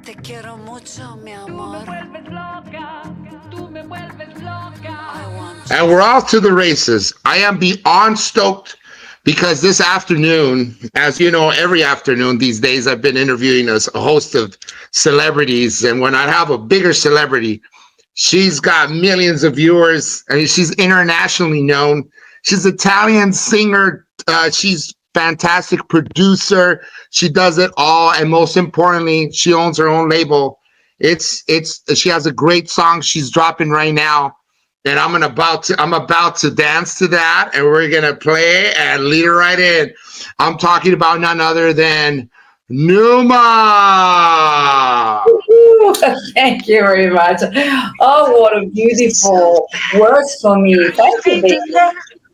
Te quiero mucho, mi amor. And we're off to the races. I am beyond stoked because this afternoon, as you know, every afternoon these days, I've been interviewing a host of celebrities. And when I have a bigger celebrity, she's got millions of viewers. I mean, she's internationally known. She's an Italian singer. She's fantastic producer. She does it all. And most importantly, she owns her own label. She has a great song she's dropping right now. And I'm about to dance to that, and we're gonna play and lead her right in. I'm talking about none other than Numa. Thank you very much. Oh, what a beautiful words for me. Thank you, baby.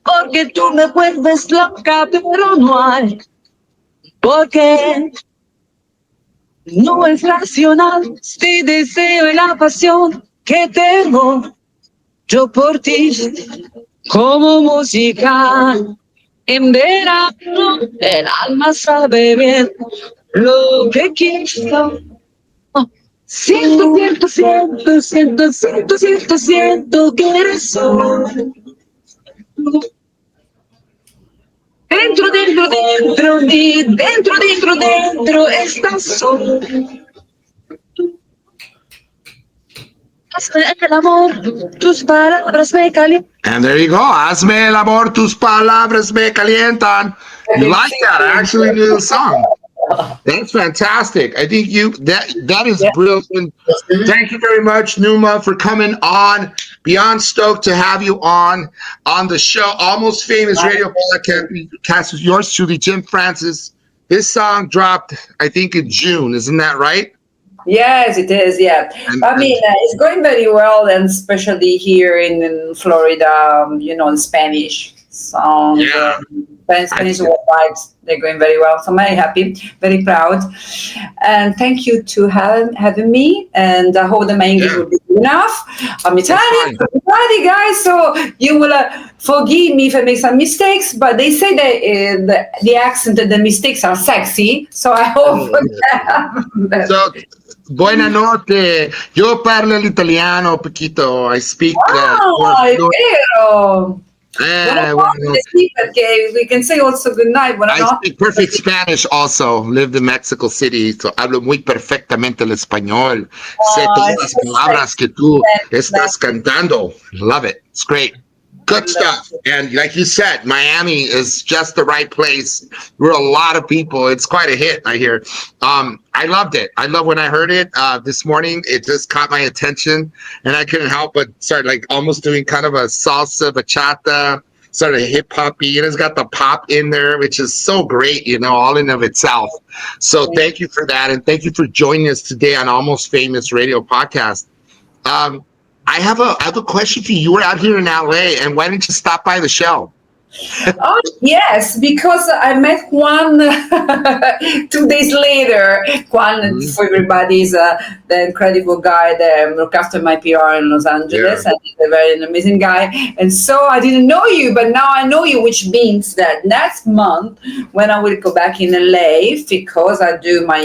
Porque tú me vuelves loca, pero no hay porque no es racional este deseo y la pasión que tengo yo por ti, como música en verano, el alma sabe bien lo que quiero. Siento que eres solo. Dentro estás solo. Hazme el amor, tus palabras me calientan. And there you go. Hazme el amor, tus palabras me calientan. You like that? I actually knew the song. That's fantastic. I think that is brilliant. Thank you very much, Numa, for coming on. Beyond stoked to have you on the show. Almost Famous Radio podcast with yours truly, Jim Francis. This song dropped, I think, in June. Isn't that right? Yes, it is. Yeah, I mean, it's going very well, and especially here in Florida, the Spanish song. Yeah. Spanish vibes, they're going very well. So I'm very happy, very proud. And thank you to having me. And I hope that my English will be good enough. I'm Italian, guys, so you will forgive me if I make some mistakes, but they say that the accent and the mistakes are sexy. So I hope that. So, buonanotte. Yo parlo l'italiano poquito. I speak. È vero. Perché we can say also good night. I speak perfect Spanish also. Lived in Mexico City, so hablo muy perfectamente el español. Sé todas las palabras que tú estás cantando. Love it. It's great. Good stuff. And like you said, Miami is just the right place. We're a lot of people. It's quite a hit, I hear. I loved it. I love when I heard it this morning. It just caught my attention, and I couldn't help but start like almost doing kind of a salsa, bachata, sort of hip hoppy. And it's got the pop in there, which is so great, all in of itself. So thank you for that, and thank you for joining us today on Almost Famous Radio Podcast. I have a question for you. You were out here in LA, and why didn't you stop by the show? Oh, yes, because I met Juan 2 days later. Juan, for everybody, is the incredible guy that looked after my PR in Los Angeles, and he's a very amazing guy. And so I didn't know you, but now I know you, which means that next month, when I will go back in LA, because I do my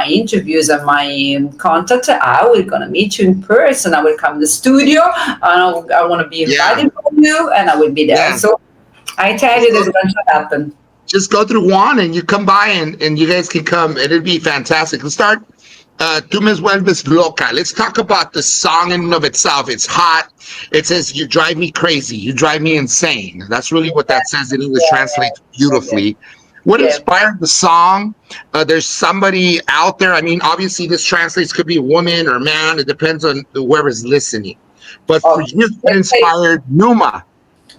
interviews and my contact, I will gonna meet you in person. I will come to the studio, and I want to be invited from you, and I will be there. So I tell you, this is going to happen. Just go through Juan and you come by and you guys can come. It'd be fantastic. Let's start. Tú me vuelves loca. Let's talk about the song in and of itself. It's hot. It says, you drive me crazy. You drive me insane. That's really what that says in English. Translates beautifully. What inspired the song? There's somebody out there. I mean, obviously this translates, could be a woman or man. It depends on whoever's listening. But for you, what inspired Numa?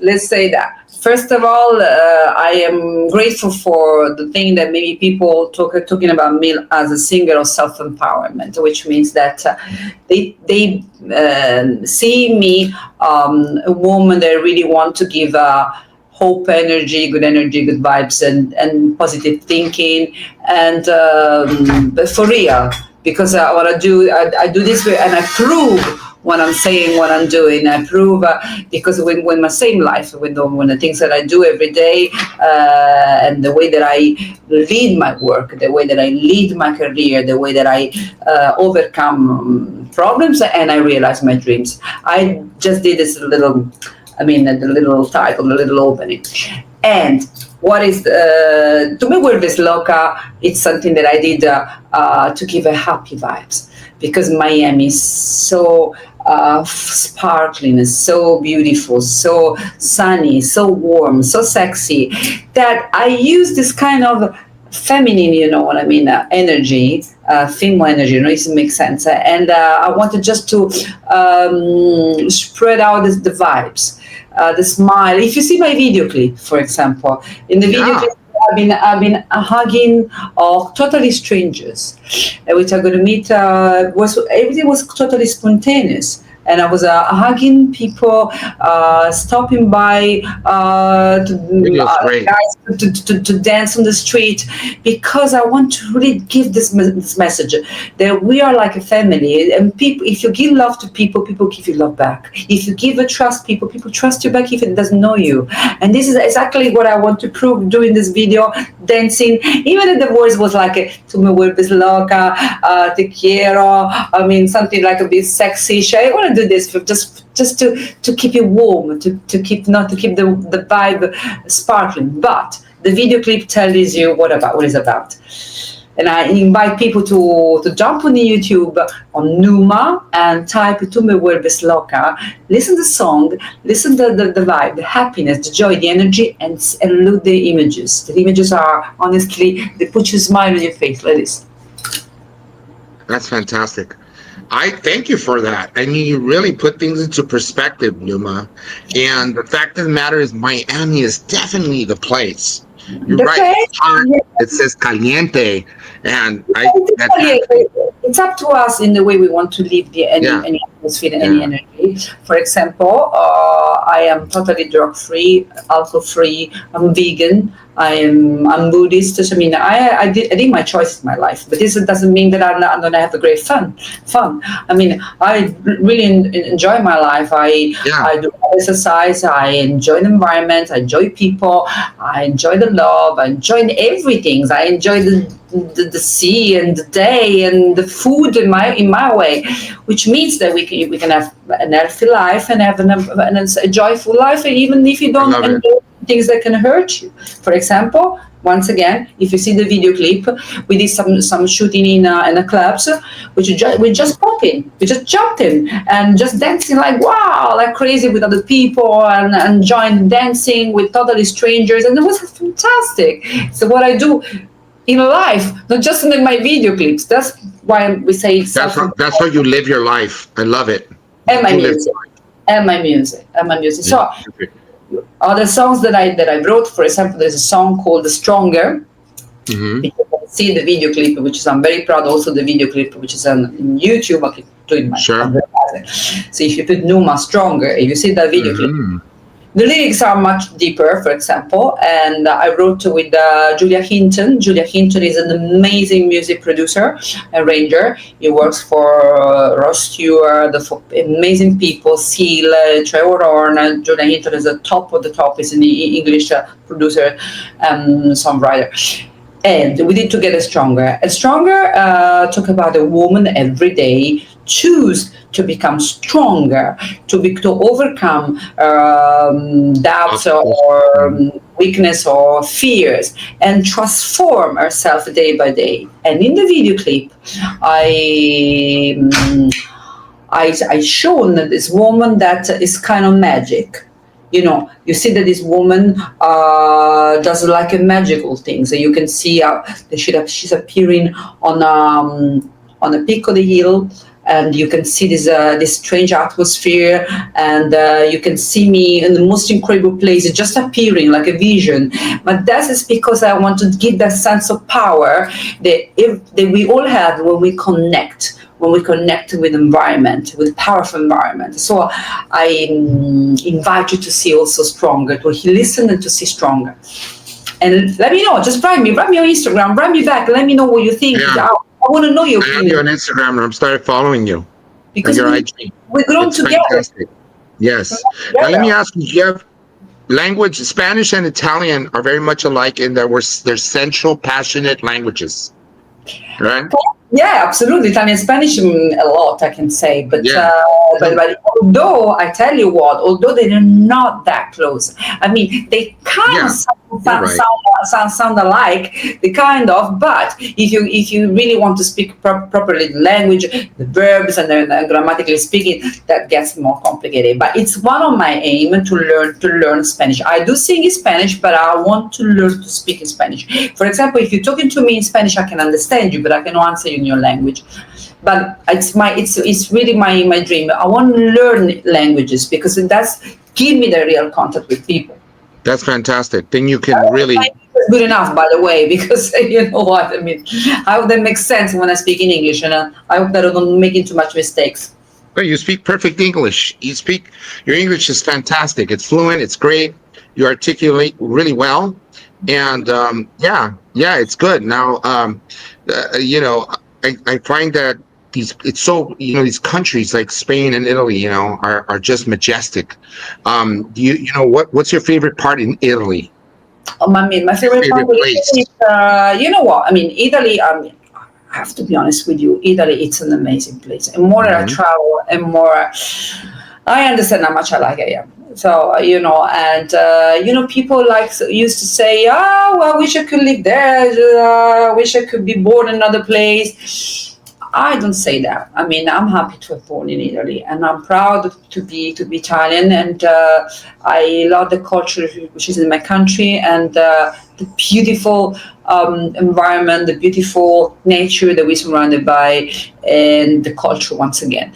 Let's say that. First of all, I am grateful for the thing that maybe people talking about me as a singer of self-empowerment, which means that they see me a woman that really want to give hope, good energy, good vibes, and positive thinking, and but for real. Because what I do this way, and I prove what I'm saying, what I'm doing. I prove because when my same life, when the things that I do every day, and the way that I lead my work, the way that I lead my career, the way that I overcome problems, and I realize my dreams. I just did this little, the little title, the little opening. And what is To Me World is Loca, it's something that I did to give a happy vibes, because Miami is so sparkling, so beautiful, so sunny, so warm, so sexy, that I use this kind of feminine, energy, female energy, it makes sense. And I wanted just to spread out the vibes, the smile. If you see my video clip, for example, in the video clip, I've been hugging totally strangers, which I'm going to meet. Everything was totally spontaneous. And I was hugging people, stopping by guys to dance on the street, because I want to really give this message that we are like a family. And people, if you give love to people, people give you love back. If you give a trust people, people trust you back if it doesn't know you. And this is exactly what I want to prove doing this video, dancing. Even if the words was like, "Tu me vuelves loca," "Te quiero," something like a bit sexy. I want to do this for just to keep you warm, to keep the vibe sparkling. But the video clip tells you what it's about. And I invite people to jump on the YouTube on Numa and type "Tu me vuelves loca." Listen to the song, listen to the vibe, the happiness, the joy, the energy, and look the images. The images are, honestly, they put you a smile on your face like this. That's fantastic. I thank you for that. You really put things into perspective, Numa. And the fact of the matter is, Miami is definitely the place. You're right. It says caliente, and it's up to us in the way we want to live any atmosphere, any energy. For example, I am totally drug-free, alcohol-free. I'm vegan. I'm Buddhist. I did my choices in my life, but this doesn't mean that I'm going to have a great fun. I really enjoy my life. I do exercise. I enjoy the environment. I enjoy people. I enjoy the love. I enjoy everything. I enjoy the sea and the day and the food in my way, which means that we can have an healthy life and have a joyful life, even if you don't enjoy things that can hurt you. For example, once again, if you see the video clip, we did some shooting in a clubs, we just pop in, we just jumped in and just dancing like crazy with other people and enjoying dancing with totally strangers, and it was fantastic. So what I do in life, not just in my video clips. That's why we say that's how you live your life. I love it. And my music. So other songs that I wrote, for example, there's a song called "Stronger." Mm-hmm. You can see the video clip, which is, I'm very proud. Also, the video clip, which is on YouTube. I keep doing my advertising. So if you put Numa "Stronger," if you see that video clip. The lyrics are much deeper, for example, and I wrote with Julia Hinton. Julia Hinton is an amazing music producer, arranger. He works for Ross Stewart, for amazing people, Seal, Trevor Horn. Julia Hinton is the top of the top, is an English producer and songwriter. And we did Together Stronger. And Stronger talk about a woman every day choose to become stronger, to overcome doubts or weakness or fears, and transform herself day by day. And in the video clip, I shown this woman that is kind of magic. You see that this woman does like a magical thing. So you can see that she's appearing on a peak of the hill, and you can see this strange atmosphere, and you can see me in the most incredible place, just appearing like a vision. But that is because I want to give that sense of power that we all have when we connect with environment, with powerful environment. So I invite you to see also Stronger, to listen and to see Stronger. And let me know, just write me on Instagram, write me back, let me know what you think. I want to know your opinion. I have you on Instagram, and I'm started following you. Because your IG. we grown It's together. fantastic. Yes. Now let me ask you, do you have language? Spanish and Italian are very much alike in that they're central, passionate languages, right? Yeah, absolutely. Italian, Spanish, a lot I can say, but Yeah. but although I tell you what, although they're not that close, I mean they kind of sound alike, they kind of. But if you really want to speak properly the language, the verbs, and then grammatically speaking, that gets more complicated. But it's one of my aim to learn Spanish. I do sing in Spanish, but I want to learn to speak in Spanish. For example, if you're talking to me in Spanish, I can understand you, but I cannot answer you in your language. But it's really my dream. I want to learn languages because that's give me the real contact with people. That's fantastic. Then you can really. Good enough, by the way, because you know what I mean. I hope that makes sense when I speak in English, and I hope that I don't make too much mistakes. Well, you speak perfect English. Your English is fantastic. It's fluent. It's great. You articulate really well, and it's good. Now, I find that these countries like Spain and Italy, are just majestic. What's your favorite part in Italy? My favorite part place? Is, you know what? I mean, Italy, I have to be honest with you, Italy, it's an amazing place. And more I travel, and more I understand how much I like it. So, people used to say, oh, well, I wish I could live there. I wish I could be born in another place. I don't say that. I mean, I'm happy to have born in Italy, and I'm proud to be Italian, and I love the culture which is in my country, and the beautiful environment, the beautiful nature that we're surrounded by, and the culture once again.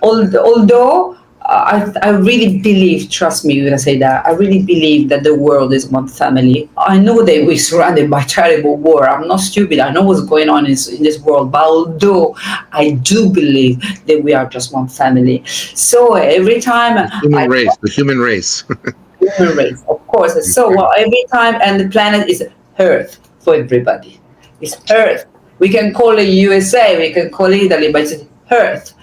Although I really believe, trust me when I say that, I really believe that the world is one family. I know that we're surrounded by terrible war. I'm not stupid. I know what's going on in this world. But although I do believe that we are just one family. So every time... The human race. Human race, of course. So every time, and the planet is Earth for everybody. It's Earth. We can call it USA, we can call it Italy, but it's Earth,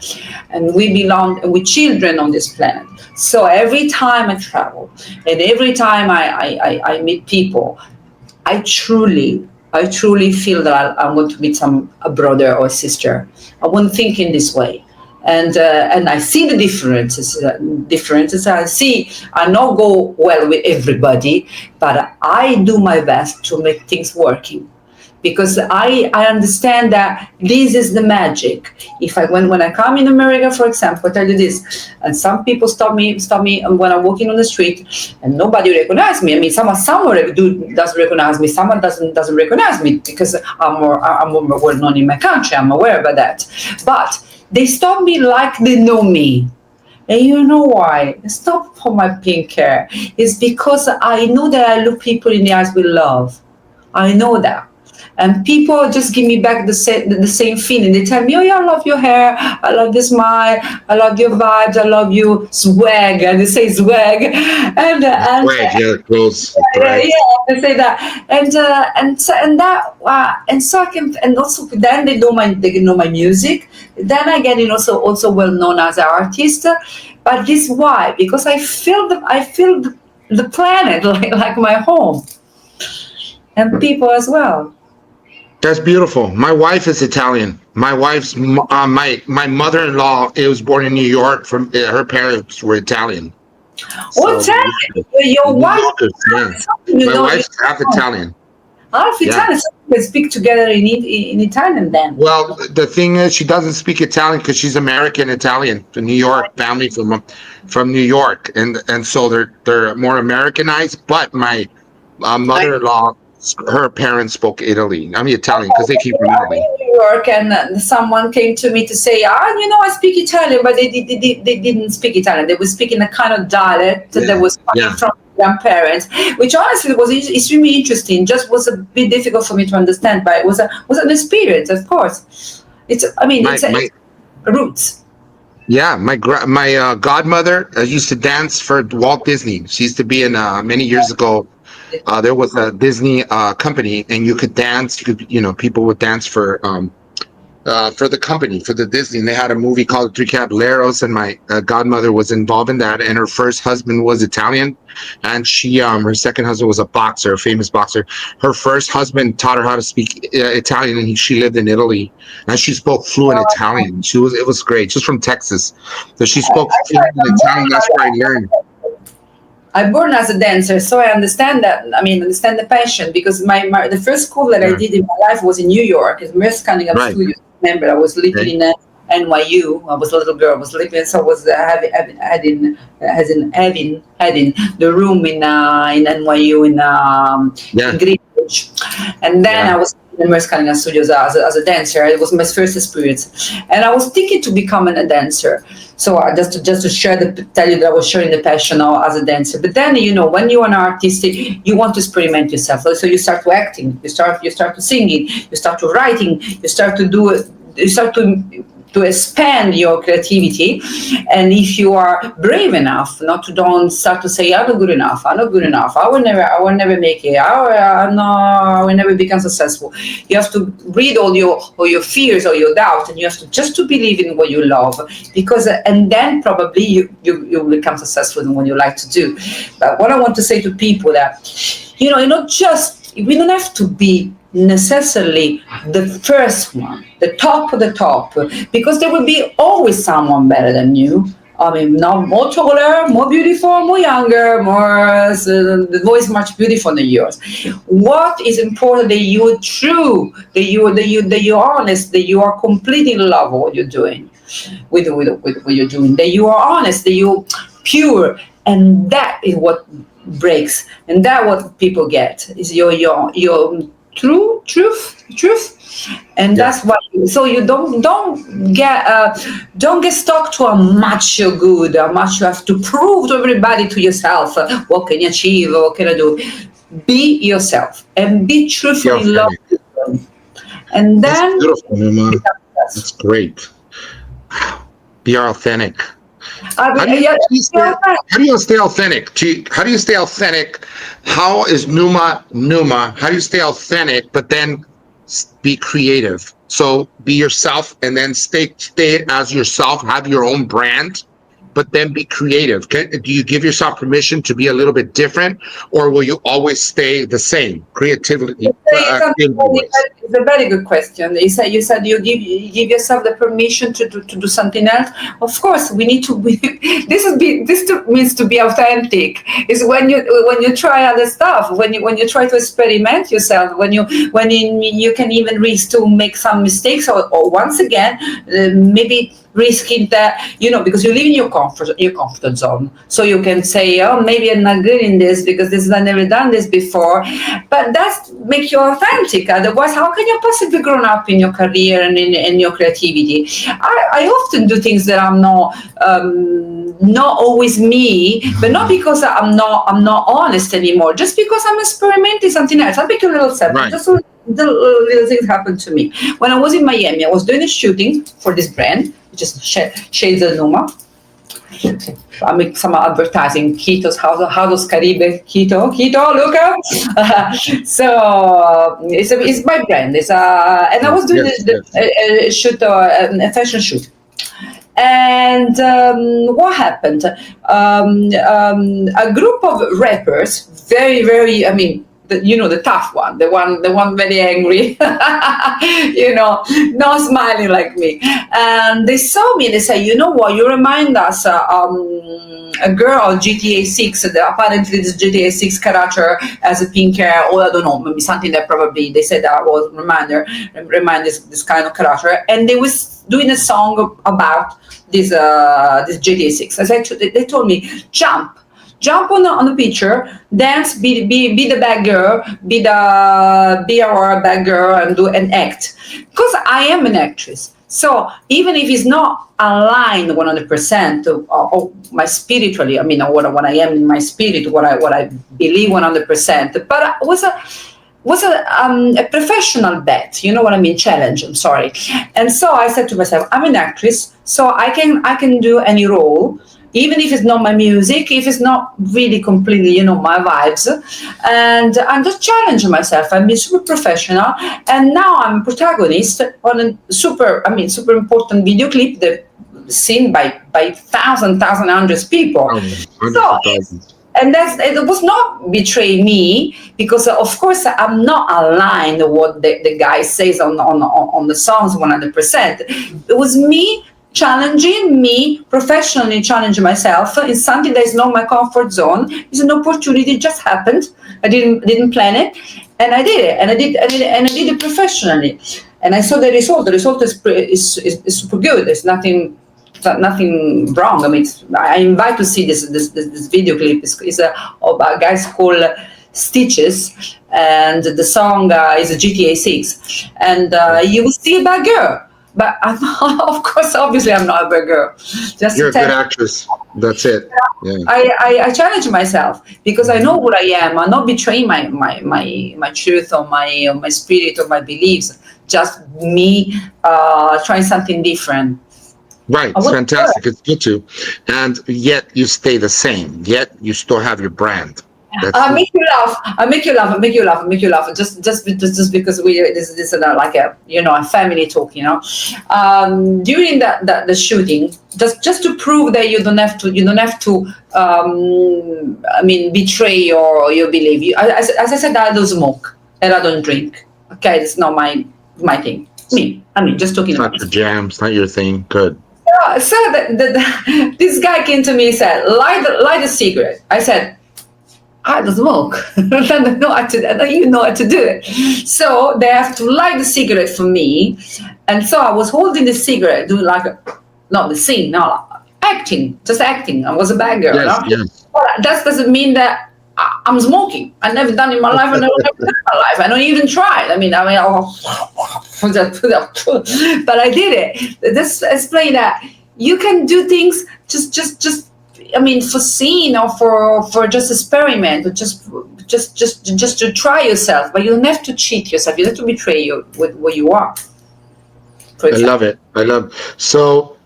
and we belong, and we're children on this planet. So every time I travel, and every time I meet people, I truly feel that I'm going to meet a brother or a sister. I won't think in this way, and I see the differences. I not go well with everybody, but I do my best to make things working. Because I understand that this is the magic. When I come in America, for example, I tell you this, and some people stop me when I'm walking on the street, and nobody recognizes me. I mean, someone does recognize me, someone doesn't recognize me because I'm more well known in my country. I'm aware about that, but they stop me like they know me. And you know why? It's not for my pink hair. It's because I know that I look people in the eyes with love. I know that. And people just give me back the same feeling. They tell me, oh yeah, I love your hair, I love your smile, I love your vibes, I love your swag. And they say swag. And swag, yeah, close. Yeah, they say that. And also then they know my music. Then I get also well known as an artist. But this why? Because I feel the planet like my home. And people as well. That's beautiful. My wife is Italian. My wife's my mother-in-law was born in New York. From her parents were Italian. Italian? Your wife? Yeah. My wife's half Italian. Half Italian. So we can speak together in Italian then. Well, the thing is, she doesn't speak Italian because she's American Italian. The New York family from New York, and so they're more Americanized. But my mother-in-law, her parents spoke Italian because they came from Italy. In New York, and someone came to me to say, I speak Italian, but they didn't speak Italian. They were speaking a kind of dialect that was coming from young parents, which honestly was extremely interesting. Just was a bit difficult for me to understand, but it was an experience, of course. It's roots. Yeah, my godmother used to dance for Walt Disney. She used to be in many years ago. There was a Disney company, and you could dance. People would dance for for the company, for the Disney. And they had a movie called Three Caballeros, and my godmother was involved in that. And her first husband was Italian, and she, her second husband was a boxer, a famous boxer. Her first husband taught her how to speak Italian, and she lived in Italy, and she spoke fluent Italian. It was great. She's from Texas, so she spoke fluent Italian. That's where I learned. I born as a dancer, so I understand that. I mean, understand the passion, because the first school that I did in my life was in New York. It's Merce Cunningham Studio. Remember, I was living in NYU. I was a little girl. I was living, so I was having the room in NYU in Greenwich, and then I was in Merce Cunningham Studios as a dancer. It was my first experience, and I was thinking to become a dancer. So just to tell you that I was sharing the passion as a dancer. But then, when you're an artist, you want to experiment yourself. So you start to acting, you start to singing, you start to writing, you start to expand your creativity. And if you are brave enough not to don't start to say, I'm not good enough, I will never make it, I will never become successful. You have to read all your fears or your doubts, and you have to just to believe in what you love, and then probably you become successful in what you like to do. But what I want to say to people that, we don't have to be necessarily the first one, the top of the top, because there will be always someone better than you. I mean, not more taller, more beautiful, more younger, the voice much beautiful than yours. What is important that you're true, that you're honest, that you are completely in love with what you're doing, with what you're doing, that you are honest, that you're pure, and that is what breaks, and that what people get is your truth, and that's why. So you don't get stuck to how much you're good, how much you have to prove to everybody, to yourself. What can you achieve? What can I do? Be yourself and be truthful in love, and then that's beautiful, Numa. That's great. Be authentic. How do you stay authentic? How do you stay authentic? How is Numa? How do you stay authentic, but then be creative? So be yourself, and then stay as yourself. Have your own brand, but then be creative. Do you give yourself permission to be a little bit different, or will you always stay the same? Creativity. It's a very good question. You said you give yourself the permission to do something else. Of course, we need to. This means to be authentic. Is when you try other stuff. When you try to experiment yourself. When you can even risk to make some mistakes, or once again maybe risking that, because you live in your comfort zone. So you can say, oh, maybe I'm not good in this because I've never done this before. But that's make you authentic. Otherwise, how can you possibly grow up in your career and in your creativity? I often do things that I'm not always me, but not because I'm not honest anymore. Just because I'm experimenting something else. I'll make a little sample. Right. Just the little things happened to me when I was in Miami. I was doing a shooting for this brand, which is Shades of Numa. I make some advertising. Quito's Houses Caribe. Quito, look up. So it's my brand. And I was doing a shoot, a fashion shoot. And what happened? A group of rappers, very, very, the tough one, the one very angry, not smiling like me. And they saw me and they said, you know what, you remind us a girl, GTA 6, apparently this GTA 6 character has a pink hair, or I don't know, maybe something that probably they said that was remind this kind of character. And they was doing a song about this GTA 6. They told me, jump on the picture, dance, be the bad girl, be our bad girl, and act. Because I am an actress. So even if it's not aligned 100% of my spiritually, or what I am in my spirit, what I believe 100%, but it was a professional bet, challenge, I'm sorry. And so I said to myself, I'm an actress, so I can do any role. even if it's not my music, if it's not really completely, you know, my vibes. And I'm just challenging myself. I'm being super professional. And now I'm a protagonist on a super important video clip that seen by thousands, hundreds of people. And it was not betray me, because of course I'm not aligned with what the guy says on the songs 100%. It was me challenging me, professionally challenging myself in something that is not my comfort zone. It's an opportunity, it just happened. I didn't plan it, and I did it, and I did it professionally. And I saw the result. The result is super good. There's nothing wrong. I mean, I invite to see this video clip. It's a guy's called Stitches, and the song is a GTA 6, and you will see a bad girl. But of course, obviously, I'm not a bad girl. You're a good actress. That's it. Yeah. I challenge myself because I know what I am. I'm not betraying my truth or my spirit or my beliefs. Just me trying something different. Right, it's fantastic. It's good too, and yet you stay the same. Yet you still have your brand. I make you laugh. Just because this is like a family talk, you know. During the shooting, just to prove that you don't have to betray your belief. As I said, I don't smoke and I don't drink. Okay, it's not my thing. Just talking about your jam. It's not your thing. Good. So this guy came to me and said, light a cigarette. I said, I don't smoke. I don't even know how to do it. So they have to light the cigarette for me. And so I was holding the cigarette, doing acting, just acting. I was a bad girl. Yes, no? yes. Well, that doesn't mean that I'm smoking. I've never done it in my life. I never done it in my life. I don't even try it. But I did it. This explain that you can do things just for scene or for just experiment, or just to try yourself. But you don't have to cheat yourself. You don't have to betray what you are. I love it. So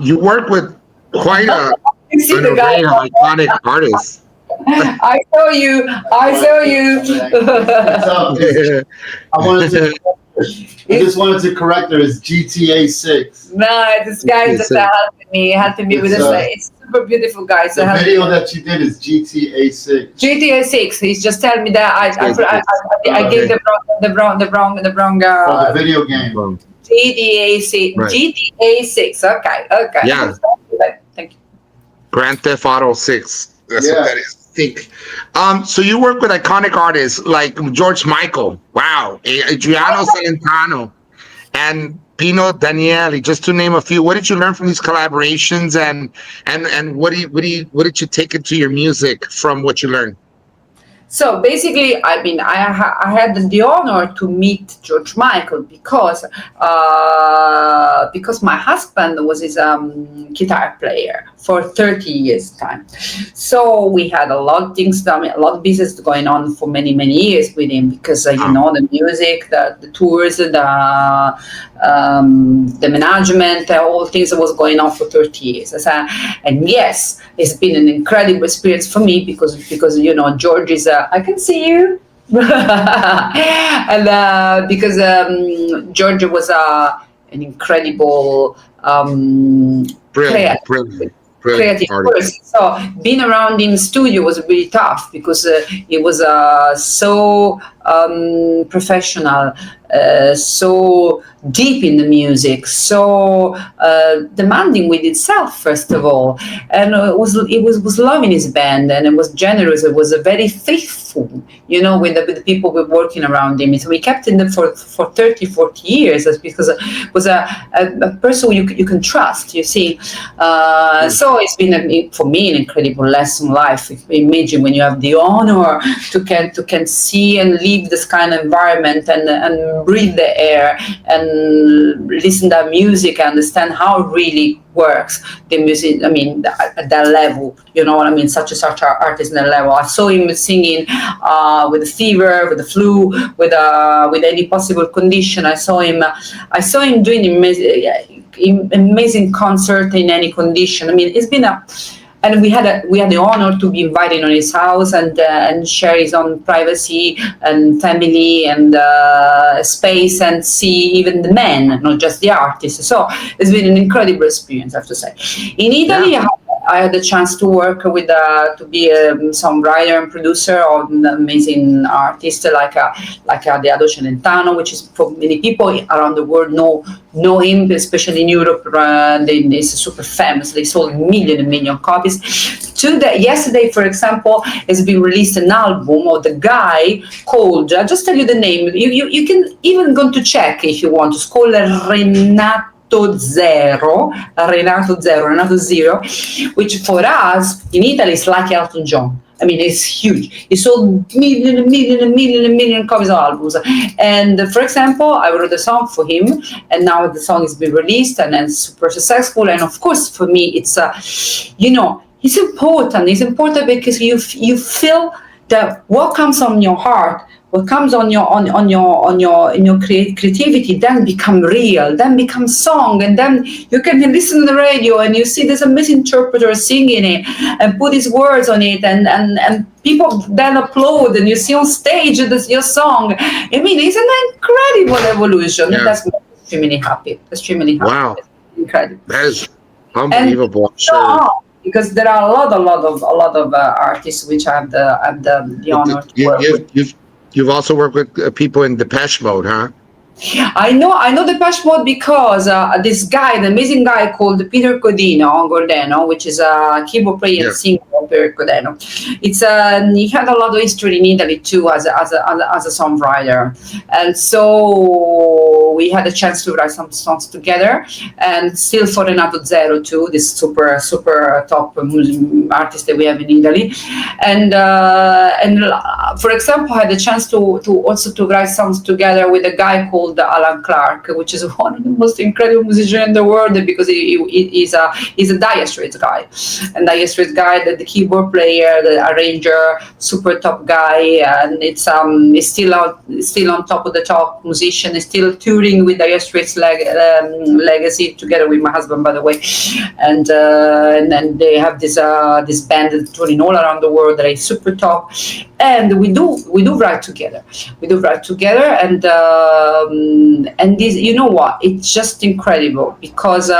you work with quite an iconic artist. I saw you. I just wanted to correct her. It's GTA 6. No, this guy just helping me with this. It's super beautiful guy. So the video that you did is GTA 6. GTA 6. He's just telling me that I gave the wrong. For the video game. GTA 6. Right. GTA 6. Okay. Yeah. Thank you. Grand Theft Auto 6. That's what that is. Think. So you work with iconic artists like George Michael, wow, Adriano Celentano, and Pino Daniele, just to name a few. What did you learn from these collaborations, and what did you take into your music from what you learned? So basically, I had the honor to meet George Michael because my husband was his guitar player for 30 years time. So we had a lot of things, a lot of business going on for many years with him because the music, the tours, the management, all things that was going on for 30 years. And yes, it's been an incredible experience for me because George is I can see you. And because George was an incredible brilliant creative person. So being around him in studio was really tough because he was so professional, so deep in the music, so demanding with itself, first of all, and it was loving his band, and it was generous. It was very faithful, with the people we were working around him. So we kept him for 30, 40 years because it was a person you can trust, you see. So it's been for me an incredible lesson in life. Imagine when you have the honor to can see and live this kind of environment and breathe the air and listen to music and understand how it really works, the music, at that level, such an artist in that level. I saw him singing with the fever, with the flu, with any possible condition. I saw him doing amazing concert in any condition. It's been And we had the honor to be invited on his house and share his own privacy and family and space and see even the men, not just the artists. So it's been an incredible experience, I have to say. In Italy, I had the chance to work with to be a songwriter and producer of amazing artists like Adriano Celentano, which is for many people around the world know him, especially in Europe. He's super famous. They sold million copies. Yesterday, for example, has been released an album of the guy called, I'll just tell you the name. You can even go to check if you want. It's called Renato Zero, Renato Zero, which for us in Italy is like Elton John. I mean, it's huge. He sold million copies of albums. And for example, I wrote a song for him, and now the song has been released and it's super successful. And of course, for me, it's it's important. It's important because you feel that what comes on your heart, what comes on your creativity, then become real, then become song, and then you can listen to the radio and you see this amazing interpreter singing it and put his words on it, and people then applaud, and you see on stage your song. I mean, it's an incredible evolution. Yeah. That's extremely happy. Wow, it's incredible. That is unbelievable. Sure. Because there are a lot of artists which I have the honor to work with. You've also worked with people in Depeche Mode, huh? I know Depeche Mode because this guy, the amazing guy called Peter Gordeno, which is a keyboard player and singer, Peter Gordeno. He had a lot of history in Italy too as a songwriter, and so we had a chance to write some songs together, and still for Renato Zero too, this super top artist that we have in Italy, and for example, I had the chance to also to write songs together with a guy called Alan Clark, which is one of the most incredible musicians in the world, because he's a Dire Straits guy, and Dire Straits guy, the keyboard player, the arranger, super top guy, and he's still on top of the top musician. He's still touring with Dire Straits Legacy together with my husband, by the way, and then they have this band that's touring all around the world that is super top, and we do write together. And this, you know what? It's just incredible because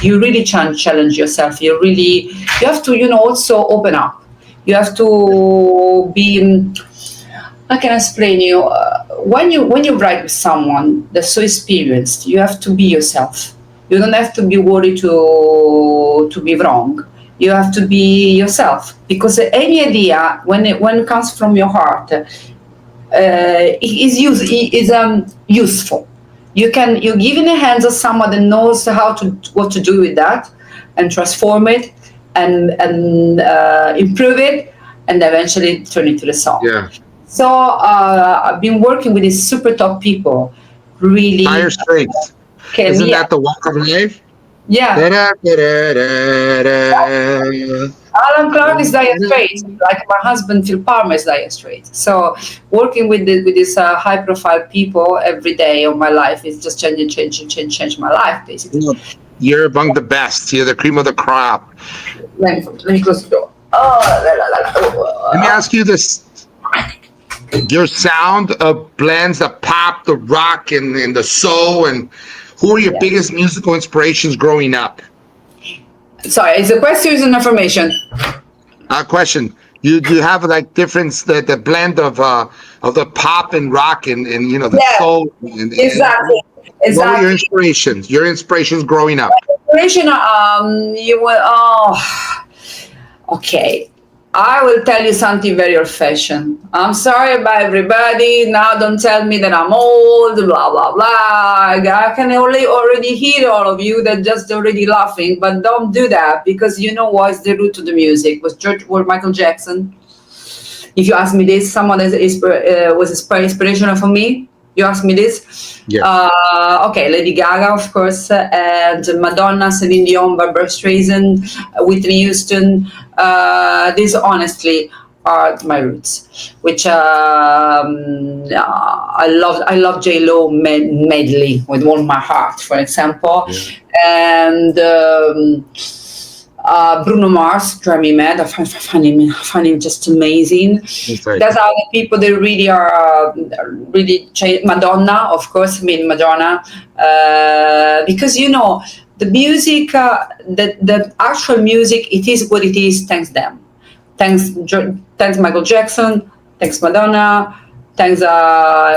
you really challenge yourself. You have to, also open up. You have to be. I can explain you. When you write with someone that's so experienced, you have to be yourself. You don't have to be worried to be wrong. You have to be yourself, because any idea when it comes from your heart is useful. You give in the hands of someone that knows what to do with that, and transform it and improve it, and eventually turn it to the song. Yeah. So I've been working with these super top people. Really. Dire Straits. Isn't that the Walk of Life? Yeah. Alan Clark is Dire Straits, like my husband Phil Palmer is Dire Straits. So working with these high-profile people every day of my life is just change my life, basically. You're among the best. You're the cream of the crop. Let me close the door. Let me ask you this. Your sound blends the pop, the rock, and the soul. And who are your biggest musical inspirations growing up? Sorry, is the question is an affirmation? Question. You have like difference the blend of the pop and rock and the soul. Exactly. What were your inspirations? Your inspirations growing up? Inspiration. Okay. I will tell you something very old-fashioned. I'm sorry about everybody. Now don't tell me that I'm old, blah, blah, blah. I can already hear all of you that just already laughing, but don't do that, because you know what's the root of the music? Was Michael Jackson? If you ask me this, someone that was inspirational for me, you ask me this? Yeah. Okay, Lady Gaga, of course, and Madonna, Celine Dion, Barbara Streisand, Whitney Houston. These honestly are my roots, which I love J-Lo medley with all my heart, for example. Yeah. And Bruno Mars, drive me mad. I find him just amazing. Right. That's how the people they really are really change. Madonna, of course. I mean Madonna, because the music, the actual music, it is what it is. Thanks them. Thanks Michael Jackson. Thanks Madonna. Thanks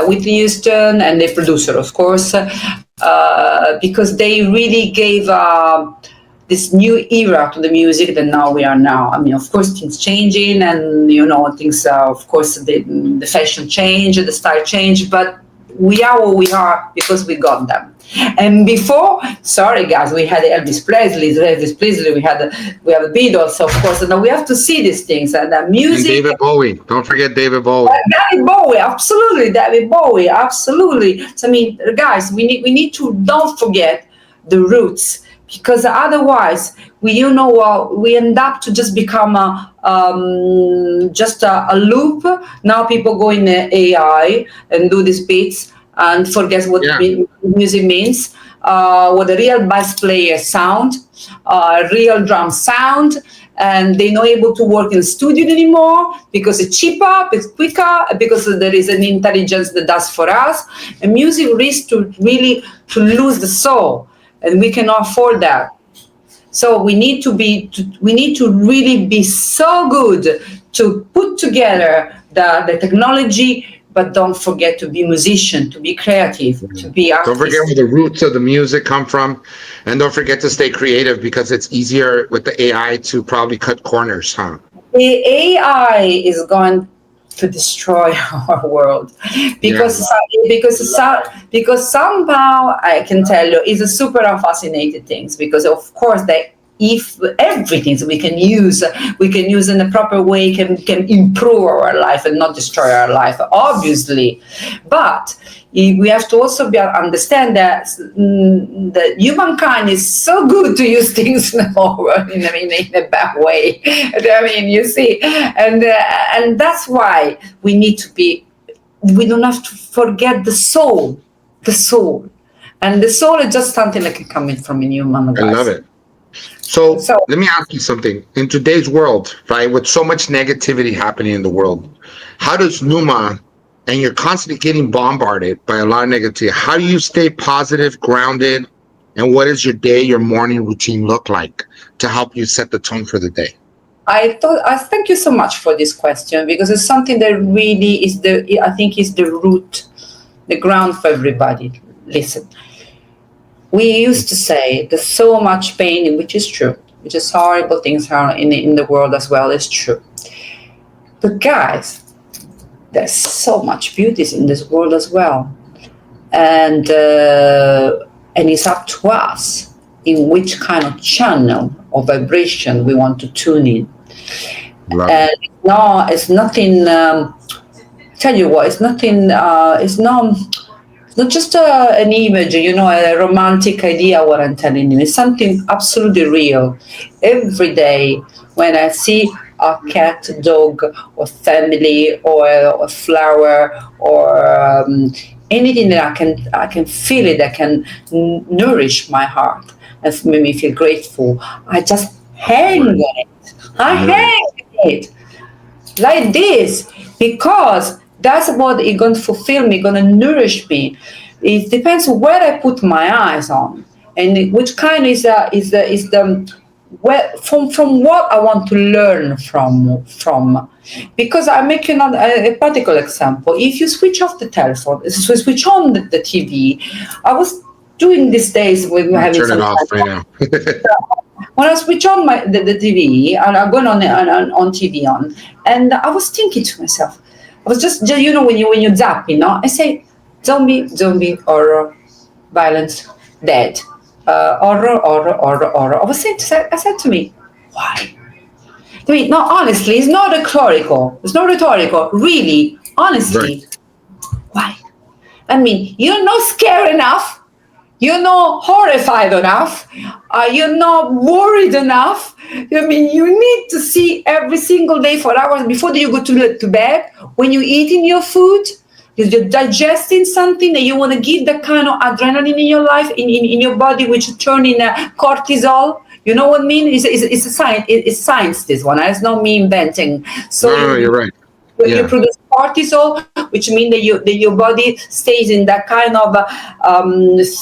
Whitney Houston and the producer, of course, because they really gave this new era to the music that now we are now. I mean, of course, things changing, and things. Of course, the fashion change, the style change, but we are what we are because we got them. And before, sorry guys, we had Elvis Presley, we have the Beatles, of course, and we have to see these things and the music. And David Bowie, don't forget David Bowie. David Bowie, absolutely. So I mean, guys, we need to don't forget the roots, because otherwise we end up to just become a loop. Now people go in AI and do these beats and forget what music means, what a real bass player sound, real drum sound, and they're not able to work in the studio anymore because it's cheaper, it's quicker, because there is an intelligence that does for us. And music risks to lose the soul, and we cannot afford that. So we need to really be so good to put together the technology, but don't forget to be musician, to be creative, to be artist. Don't forget where the roots of the music come from, and don't forget to stay creative, because it's easier with the AI to probably cut corners, huh? The AI is going to destroy our world, because somehow I can tell you it's a super fascinating things, because of course if everything we can use in a proper way can improve our life and not destroy our life, obviously. But we have to also understand that humankind is so good to use things now in a bad way. I mean, you see, and that's why we need to be. We don't have to forget the soul, and the soul is just something that can come in from a human. I love it. So let me ask you something. In today's world, right, with so much negativity happening in the world, how does Numa, and you're constantly getting bombarded by a lot of negativity, how do you stay positive, grounded, and what does your morning routine look like to help you set the tone for the day? I thank you so much for this question, because it's something that really is I think is the root, the ground for everybody. Listen. We used to say there's so much pain, which is true, which is horrible things are in the world as well, is true. But guys, there's so much beauty in this world as well. And it's up to us in which kind of channel or vibration we want to tune in. And it's nothing, tell you what, it's nothing, it's not just an image, a romantic idea, what I'm telling you. It's something absolutely real. Every day when I see a cat, dog, or family, or a flower, or anything that I can feel it, that can nourish my heart and make me feel grateful, I just hang on it. I hang on it like this, because that's what is going to fulfill me, going to nourish me. It depends where I put my eyes on, and which kind is the from what I want to learn from. Because I make a particular example. If you switch off the telephone, switch on the TV. I was doing these days when we having turn some it off right now. When I switch on the TV, and I'm going on TV on, and I was thinking to myself, I was just when you zap, I say zombie, horror, violence, dead, horror. I said to me, why? I mean, no, honestly, it's not rhetorical. Really, honestly, right. Why? I mean, you're not scared enough. You're not horrified enough. You're not worried enough. I mean, you need to see every single day for hours before you go to bed, when you're eating your food, You're digesting something and you want to give that kind of adrenaline in your life, in your body, which turn in cortisol. You know what I mean? It's a science. It's science. This one. It's not me inventing. So No, you're right. you Yeah. produce cortisol, which means that your body stays in that kind of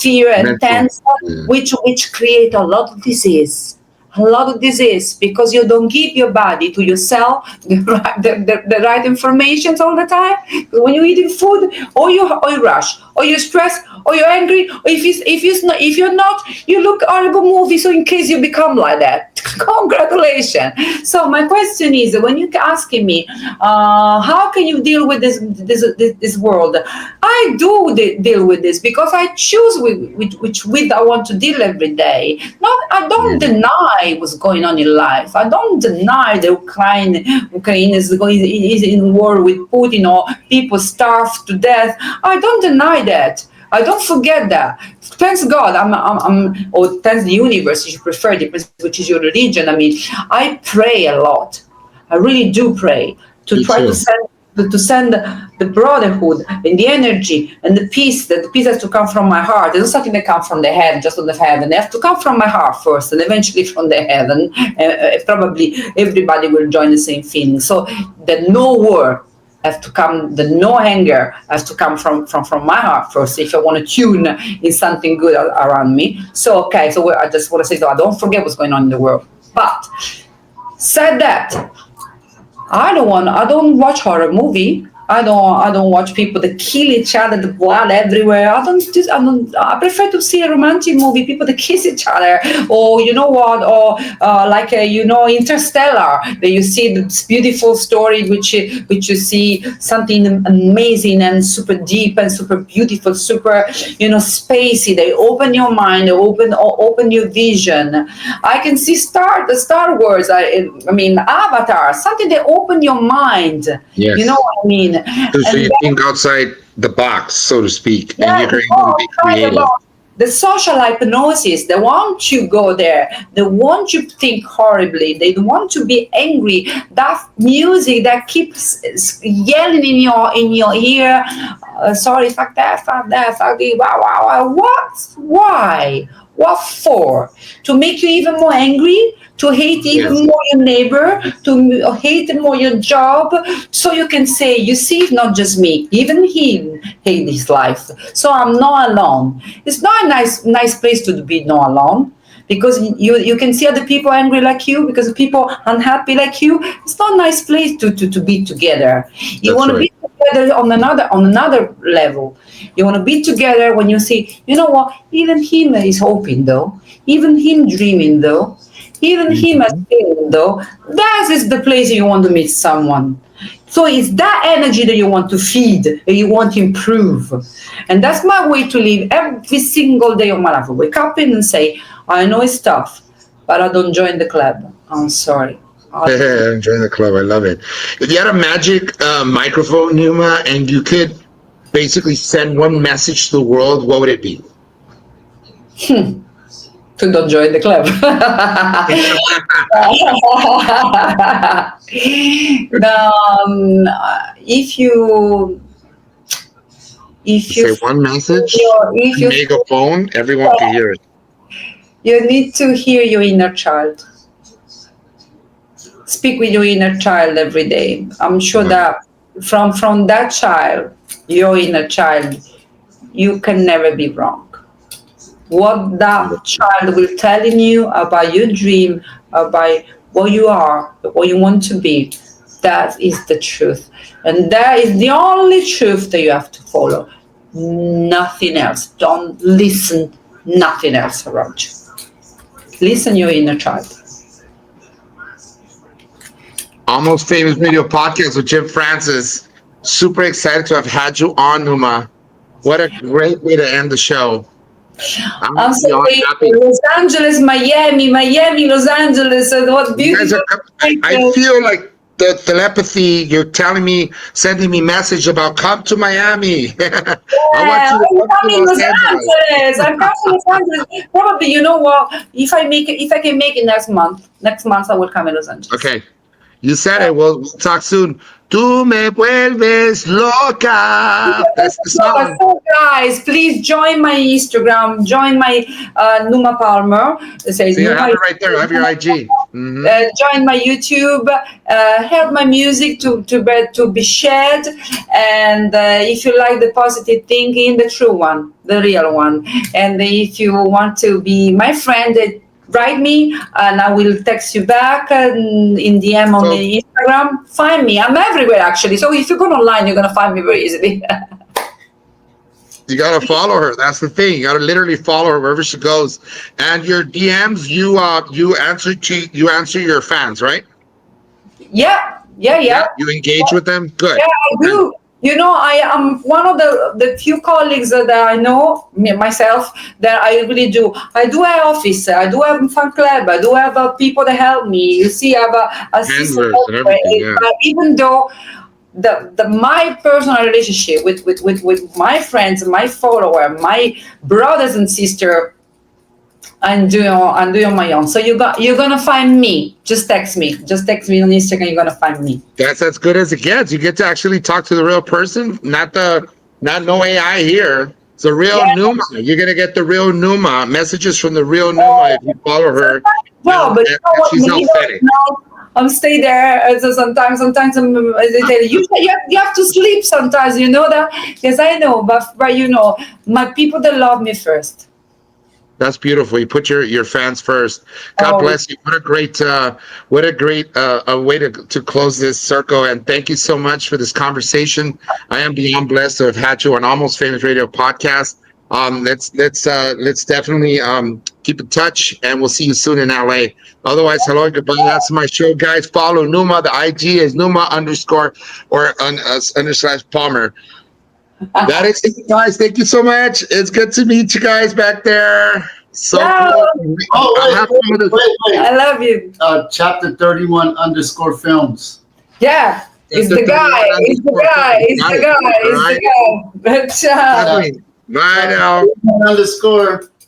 fear and Mental. tension, which create a lot of disease. A lot of disease because you don't give your body to yourself the right information all the time. When you're eating food, or you rush, or you're stressed, or you're angry, or if you're not, you look horrible movie. So in case you become like that, congratulations. So my question is, when you're asking me, how can you deal with this world? I do deal with this because I choose with I want to deal every day. I don't deny what's going on in life. I don't deny the Ukraine is in war with Putin, or people starve to death. I don't deny that. I don't forget that. Thanks God, or thanks the universe, if you prefer, which is your religion. I mean, I pray a lot. I really do pray to try to send the brotherhood and the energy and the peace. That the peace has to come from my heart. It's not something that comes from the head, just on the heaven. They have to come from my heart first, and eventually from the heaven. Probably everybody will join the same feeling. So the no war have to come, the no anger has to come from my heart first, if I want to tune in something good around me. So okay, so I just want to say, so I don't forget what's going on in the world. But said that, I don't watch horror movie. I don't watch people that kill each other, the blood everywhere. I prefer to see a romantic movie, people that kiss each other, or you know what, or like Interstellar, that you see this beautiful story, which you see something amazing and super deep and super beautiful, super spacey. They open your mind, they open your vision. I can see the Star Wars. I mean Avatar, something that open your mind. Yes. You know what I mean? So you think outside the box, so to speak, and you're going to be creative. The social hypnosis, they want you go there. They want you to think horribly. They want to be angry. That music that keeps yelling in your ear. Sorry, fuck that, fuck this. Wow. What? Why? What for? To make you even more angry? To hate even more your neighbor, to hate more your job, so you can say, you see, it's not just me, even him hate his life. So I'm not alone. It's not a nice place to be not alone, because you can see other people angry like you, because people unhappy like you. It's not a nice place to be together. You want to be together on another level. You want to be together when you see, you know what, even him is hoping though, even him dreaming though. Even him as feeling though, that is the place you want to meet someone. So it's that energy that you want to feed, and you want to improve. And that's my way to live every single day of my life. I wake up and say, I know it's tough, but I don't join the club. I'm sorry. I'm joining the club. I love it. If you had a magic microphone, Numa, and you could basically send one message to the world, what would it be? To don't join the club. If you say one message, if you make a phone, everyone can hear it. You need to hear your inner child. Speak with your inner child every day. I'm sure that from that child, your inner child, you can never be wrong. What that child will telling you about your dream, about what you are, what you want to be, that is the truth. And that is the only truth that you have to follow. Nothing else. Don't listen, nothing else around you. Listen your inner child. Almost Famous Radio Podcast with Jim Francis. Super excited to have had you on, Numa. What a great way to end the show. I'm so happy. Los Angeles, Miami, Los Angeles. What beautiful. I feel like the telepathy, you're telling me, sending me message about come to Miami. I want you to come to Los Angeles. I'm coming to Los Angeles. Probably, you know what? If I can make it next month I will come in Los Angeles. Okay. You said it. We'll talk soon. Tú me vuelves loca. That's the song. So guys, please join my Instagram, join my Numa Palmer. See, I have it right there. I have your IG. Mm-hmm. Join my YouTube. Help my music to be shared. And if you like the positive thinking, the true one, the real one. And if you want to be my friend, write me and I will text you back in DM on the Instagram. Find me. I'm everywhere actually. So if you go online, you're gonna find me very easily. You gotta follow her. That's the thing. You gotta literally follow her wherever she goes. And your DMs, you answer your fans, right? Yeah. You engage with them. Good. Yeah, I do. You know, I am one of the few colleagues that I know, myself, that I really do. I do have office, I do have fan club, I do have people that help me. You see, I have a system. But even though my personal relationship with my friends, my follower, my brothers and sisters, I'm doing on my own. So you're gonna find me. Just text me. Just text me on Instagram. You're gonna find me. That's as good as it gets. You get to actually talk to the real person, not no AI here. It's a real Numa. You're gonna get the real Numa messages from the real Numa if you follow her. No, but you know what? She's authentic. I'm stay there. So sometimes they tell you have to sleep sometimes. You know that? Yes, I know. But you know, my people that love me first. That's beautiful. You put your fans first. God bless you. What a great way to close this circle. And thank you so much for this conversation. I am beyond blessed to have had you on Almost Famous Radio podcast. Let's definitely keep in touch, and we'll see you soon in LA. Otherwise, hello and goodbye. That's my show, guys. Follow Numa. The IG is Numa _ Palmer. That is it, guys. Thank you so much. It's good to meet you guys back there. So cool. Wait. I love you. Chapter 31 _ films. Yeah. It's the guy. It's the guy. Good job. Bye now. _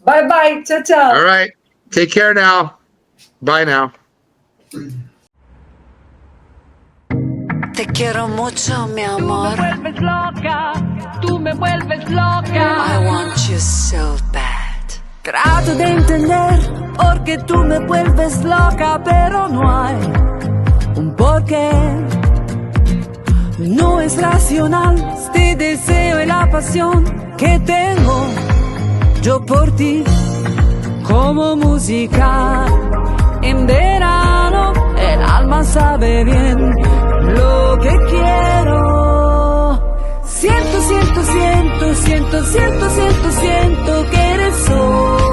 Bye. Ciao. All right. Take care now. Bye now. Te quiero mucho, mi amor. Tú me vuelves loca. I want you so bad. Trato de entender porque tú me vuelves loca, pero no hay un porqué. No es racional este deseo y la pasión que tengo yo por ti. Como música en verano, el alma sabe bien lo que quiero. Siento que eres solo